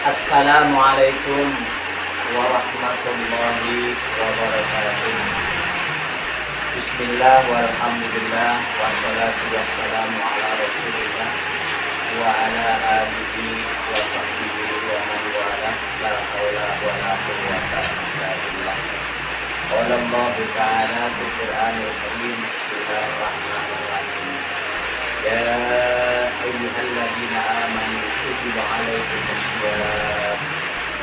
Assalamualaikum warahmatullahi wabarakatuh. Bismillah walhamdulillah wassalatu wassalamu ala rasulillah wa ala alihi wa sahbihi wa man wala la haula wa la quwwata illa billah. Qala Allah ta'ala fil Qur'anil Karim, bismillahirrahmanirrahim. Ya ayyuhalladzina amanu kutiba alaikumus syiyam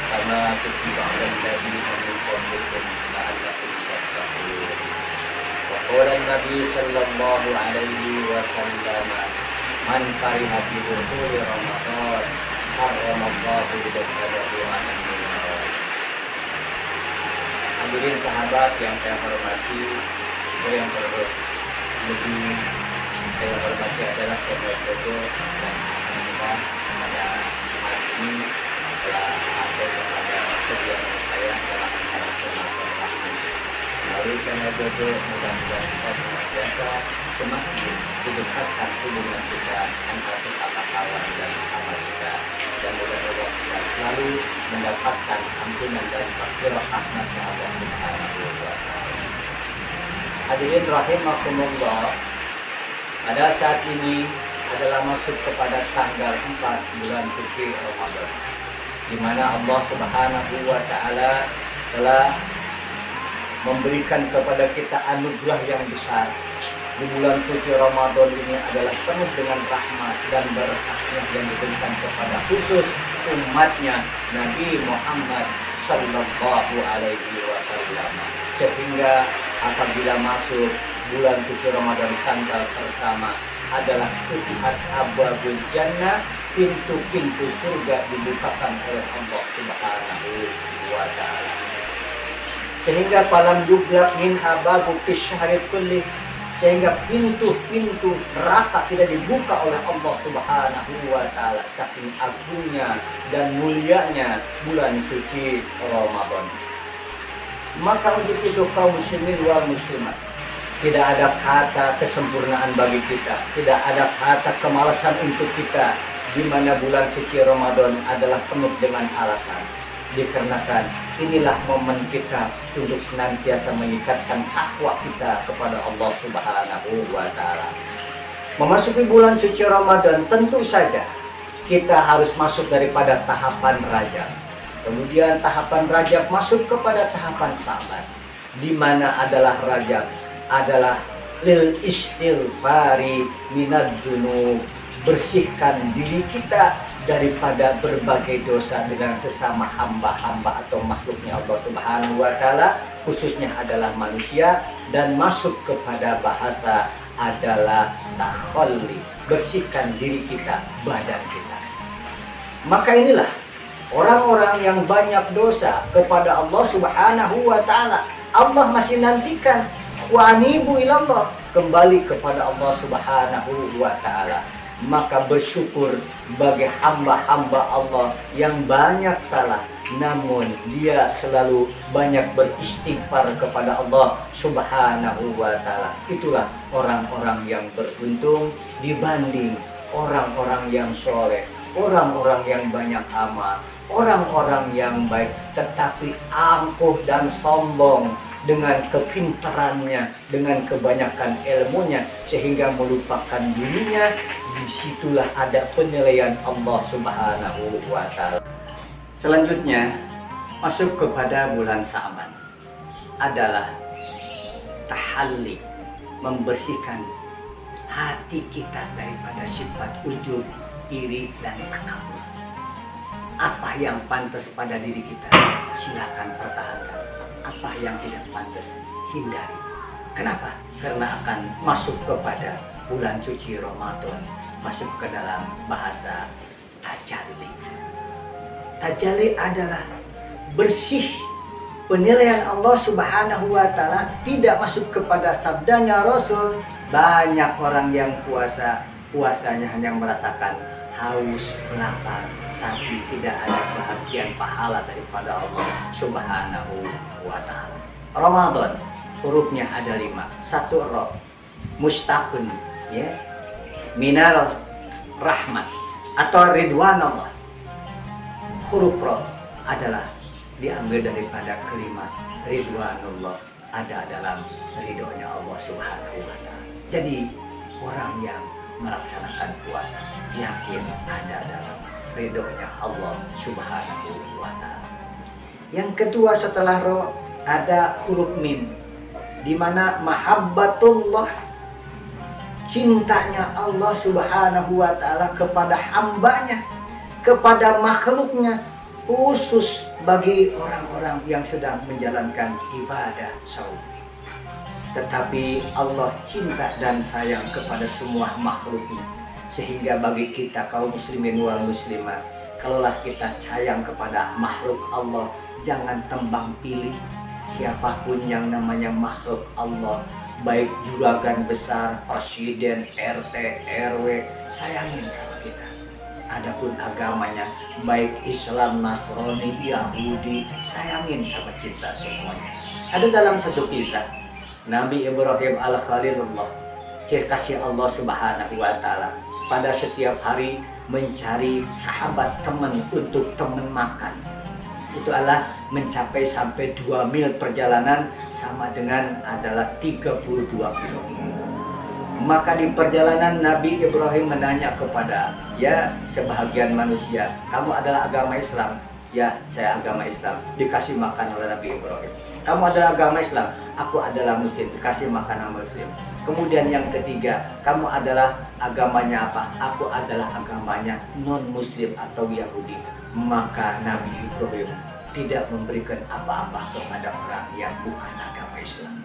kama kutiba alal ladzina min qablikum la'allakum tattaqun. Wa qala an-nabi sallallahu alaihi wasallam, man kariha fi dukhuli Ramadan harramallahu jasadahu 'alan nar. Hadirin sahabat yang saya hormati, yang lebih saya hormati adalah foto-foto dan alhamdulillah pada hari ini telah sampai kepada kegiatan saya dalam acara Ramadan Rahmat. Lalu saya foto mudah-mudahan kita senantiasa semakin mendekatkan hubungan kita antara sesama kawan dan sesama kita, dan mudah-mudahan kita selalu mendapatkan ampunan dan maghfirah rahmatnya Allah Subhanahu wa ta'ala. Hadirin rahimakumullah, pada saat ini adalah masuk kepada tanggal 4 bulan suci Ramadan, di mana Allah Subhanahu wa ta'ala telah memberikan kepada kita anugerah yang besar. Di bulan suci Ramadan ini adalah penuh dengan rahmat dan berkahnya yang diberikan kepada khusus umatnya Nabi Muhammad Sallallahu Alaihi Wasallam. Sehingga apabila masuk bulan suci Ramadan tanggal pertama adalah Futihat Abwabul Jannah, pintu-pintu surga dibukakan oleh Allah Subhanahu wa ta'ala. Sehingga falam yuglaq minha babu fi syahri kulli, sehingga pintu-pintu neraka tidak dibuka oleh Allah Subhanahu wa ta'ala, saking agungnya dan mulianya bulan suci Ramadan. Maka untuk itu kaum muslimin wal muslimat, tidak ada kata kesempurnaan bagi kita, tidak ada kata kemalasan untuk kita, di mana bulan suci Ramadan adalah penuh dengan alasan. Dikarenakan inilah momen kita untuk senantiasa mengikatkan takwa kita kepada Allah Subhanahu wa ta'ala. Memasuki bulan suci Ramadan tentu saja kita harus masuk daripada tahapan Rajab. Kemudian tahapan Rajab masuk kepada tahapan Sa'ban, di mana adalah Rajab adalah lil istighfari minad dunub, bersihkan diri kita daripada berbagai dosa dengan sesama hamba-hamba atau makhluknya Allah Subhanahu wa ta'ala, khususnya adalah manusia, dan masuk kepada bahasa adalah takhalli, bersihkan diri kita, badan kita. Maka inilah orang-orang yang banyak dosa kepada Allah Subhanahu wa ta'ala, Allah masih nantikan wa anibu ilallah, kembali kepada Allah Subhanahu wa ta'ala. Maka bersyukur bagi hamba-hamba Allah yang banyak salah, namun dia selalu banyak beristighfar kepada Allah Subhanahu wa ta'ala. Itulah orang-orang yang beruntung dibanding orang-orang yang soleh, orang-orang yang banyak amal, orang-orang yang baik, tetapi angkuh dan sombong dengan kepintarannya, dengan kebanyakan ilmunya, sehingga melupakan dirinya. Disitulah ada penilaian Allah Subhanahu wa ta'ala. Selanjutnya masuk kepada bulan Sa'ban adalah tahalli, membersihkan hati kita daripada sifat ujub, iri, dan takabur. Apa yang pantas pada diri kita silakan pertahankan, apa yang tidak pantas hindari. Kenapa? Karena akan masuk kepada bulan suci Ramadan, masuk ke dalam bahasa tajalli. Tajalli adalah bersih, penilaian Allah Subhanahu wa ta'ala tidak masuk kepada sabdanya Rasul. Banyak orang yang puasanya hanya merasakan haus, lapar, tapi tidak ada bahagian pahala daripada Allah Subhanahu wa ta'ala. Ramadan hurufnya ada 5. 1 Ra, mustaqun, ya, minal rahmat atau ridwan Allah. huruf Ra adalah diambil daripada kalimat ridwanullah, ada dalam ridhonya Allah Subhanahu wa Ta'ala. Jadi orang yang melaksanakan puasa yakin ada dalam ridhonya Allah Subhanahu wa Ta'ala. Yang kedua setelah Ra ada huruf Mim, di mana mahabbatullah, cintanya Allah Subhanahu wa Ta'ala kepada hambanya, kepada makhluknya, khusus bagi orang-orang yang sedang menjalankan ibadah saum. Tetapi Allah cinta dan sayang kepada semua makhluknya, sehingga bagi kita kaum muslimin wal muslimat, kalaulah kita sayang kepada makhluk Allah, jangan tembang pilih siapapun yang namanya makhluk Allah, baik juragan besar, presiden, RT, RW, sayangin sama kita. Adapun agamanya, baik Islam, Nasrani, Yahudi, sayangin sama kita semuanya. Ada dalam satu kisah, Nabi Ibrahim al-Khalilullah, kekasih Allah Subhanahu wa Ta'ala, pada setiap hari mencari sahabat teman untuk teman makan. Itu adalah mencapai sampai 2 mil perjalanan, sama dengan adalah 32 kilo. Maka di perjalanan Nabi Ibrahim menanya kepada sebahagian manusia, kamu adalah agama Islam? Ya, saya agama Islam. Dikasih makan oleh Nabi Ibrahim. Kamu adalah agama Islam? Aku adalah Muslim. Dikasih makan Muslim. Kemudian yang ketiga, kamu adalah agamanya apa? Aku adalah agamanya non-Muslim atau Yahudi. Maka Nabi Ibrahim tidak memberikan apa-apa kepada orang yang bukan agama Islam.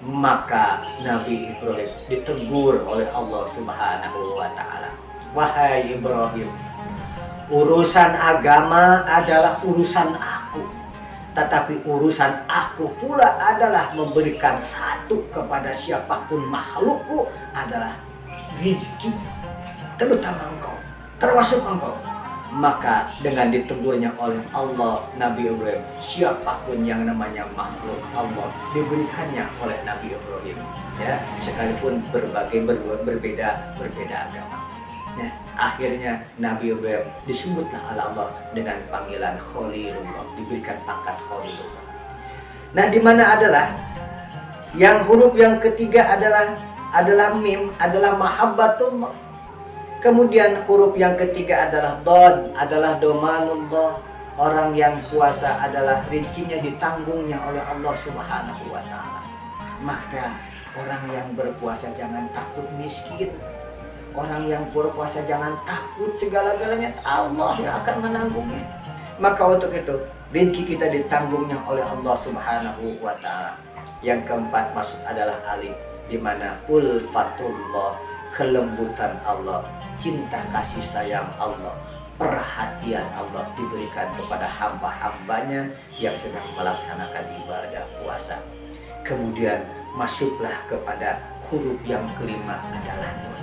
Maka Nabi Ibrahim ditegur oleh Allah Subhanahu wa Ta'ala. Wahai Ibrahim, urusan agama adalah urusan aku, tetapi urusan aku pula adalah memberikan satu kepada siapapun makhlukku adalah rezeki, terutama engkau, termasuk engkau. Maka dengan ditegurnya oleh Allah Nabi Ibrahim, siapapun yang namanya makhluk Allah diberikannya oleh Nabi Ibrahim, ya, sekalipun berbeda agama. Nah, akhirnya Nabi Ibrahim disebutlah oleh Allah dengan panggilan Khalilullah, diberikan pangkat Khalilullah. Nah, di mana adalah yang huruf yang ketiga adalah Mim, adalah mahabbatullah. Kemudian huruf yang ketiga adalah Dod, adalah domanullah. Orang yang puasa adalah rezekinya ditanggungnya oleh Allah Subhanahu wa Ta'ala. Maka orang yang berpuasa jangan takut miskin. Orang yang berpuasa jangan takut segala-galanya, Allah yang akan menanggungnya. Maka untuk itu rezeki kita ditanggungnya oleh Allah Subhanahu wa Ta'ala. Yang keempat masuk adalah alif, di mana ulfatullah, kelembutan Allah, cinta kasih sayang Allah, perhatian Allah diberikan kepada hamba-hambanya yang sedang melaksanakan ibadah puasa. Kemudian masuklah kepada huruf yang kelima adalah Nun.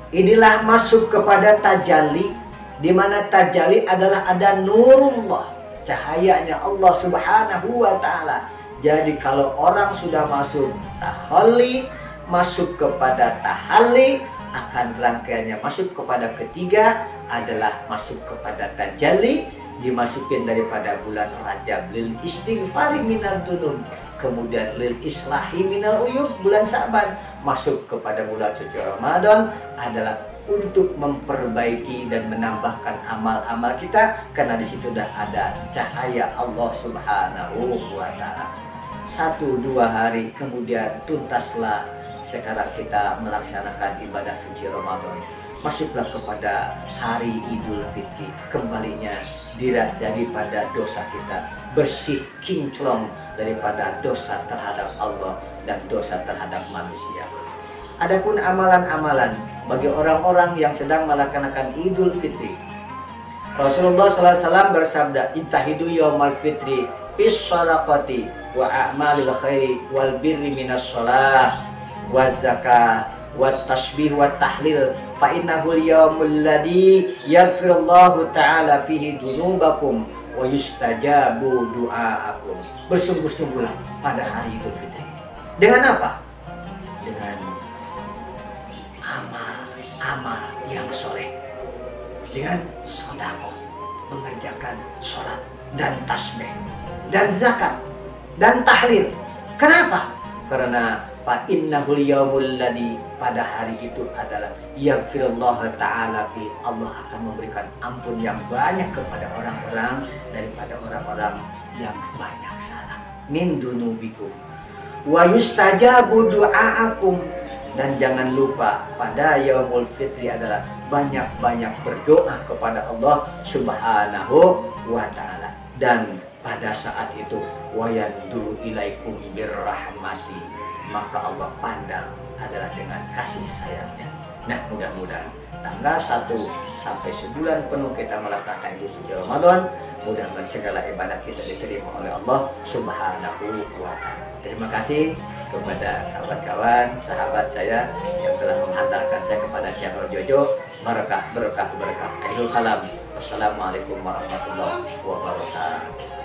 Inilah masuk kepada tajalli, di mana tajalli adalah ada nurullah, cahayanya Allah Subhanahu wa Ta'ala. Jadi kalau orang sudah masuk takhalli, masuk kepada tahalli, akan rangkaiannya masuk kepada ketiga adalah masuk kepada tajalli, dimasukin daripada bulan Rajab lil istighfari minal dunub, kemudian lil islahi minal uyub bulan Sa'ban, masuk kepada bulan suci Ramadan adalah untuk memperbaiki dan menambahkan amal-amal kita, karena di situ sudah ada cahaya Allah Subhanahu wa Ta'ala. 1-2 hari kemudian tuntaslah. Sekarang kita melaksanakan ibadah suci Ramadan, masuklah kepada hari Idul Fitri, kembalinya daripada dosa kita, bersih kinclong daripada dosa terhadap Allah dan dosa terhadap manusia. Adapun amalan-amalan bagi orang-orang yang sedang melaksanakan Idul Fitri, Rasulullah SAW bersabda, "Ittahidu yaumal fitri bis sadaqati wa a'malil khairi wal birri minas shalah wa zakah wa tasbih wa tahlil fa innahu al-yawmul ladzi yaghfirullahu ta'ala fihi dunubakum wa yustajabu du'aakum." Bersungguh-sungguhlah pada hari Idul Fitri. Dengan apa? Dengan amal yang soleh, dengan sedekah, mengerjakan sholat dan tasbih dan zakat dan tahlil. Kenapa? Karena fa innahul yaumul ladzi, pada hari itu adalah yaghfirullahu ta'ala fi, Allah akan memberikan ampun yang banyak kepada orang-orang daripada orang-orang yang banyak salah. Min dunubikum wa yustajabu du'aakum, dan jangan lupa pada yaumul fitri adalah banyak-banyak berdoa kepada Allah Subhanahu wa ta'ala. Dan pada saat itu wayanduru ilaikum birrahmati, maka Allah pandang adalah dengan kasih sayangnya. Nah, mudah-mudahan tanggal 1 sampai sebulan penuh kita melaksanakan bulan suci Ramadan, mudah-mudahan segala ibadah kita diterima oleh Allah Subhanahu wa ta'ala. Terima kasih kepada kawan-kawan, sahabat saya yang telah menghantarkan saya kepada channel Jojo. Barakah, berkah, berkah. Akhirul kalam. Wassalamualaikum warahmatullahi wabarakatuh.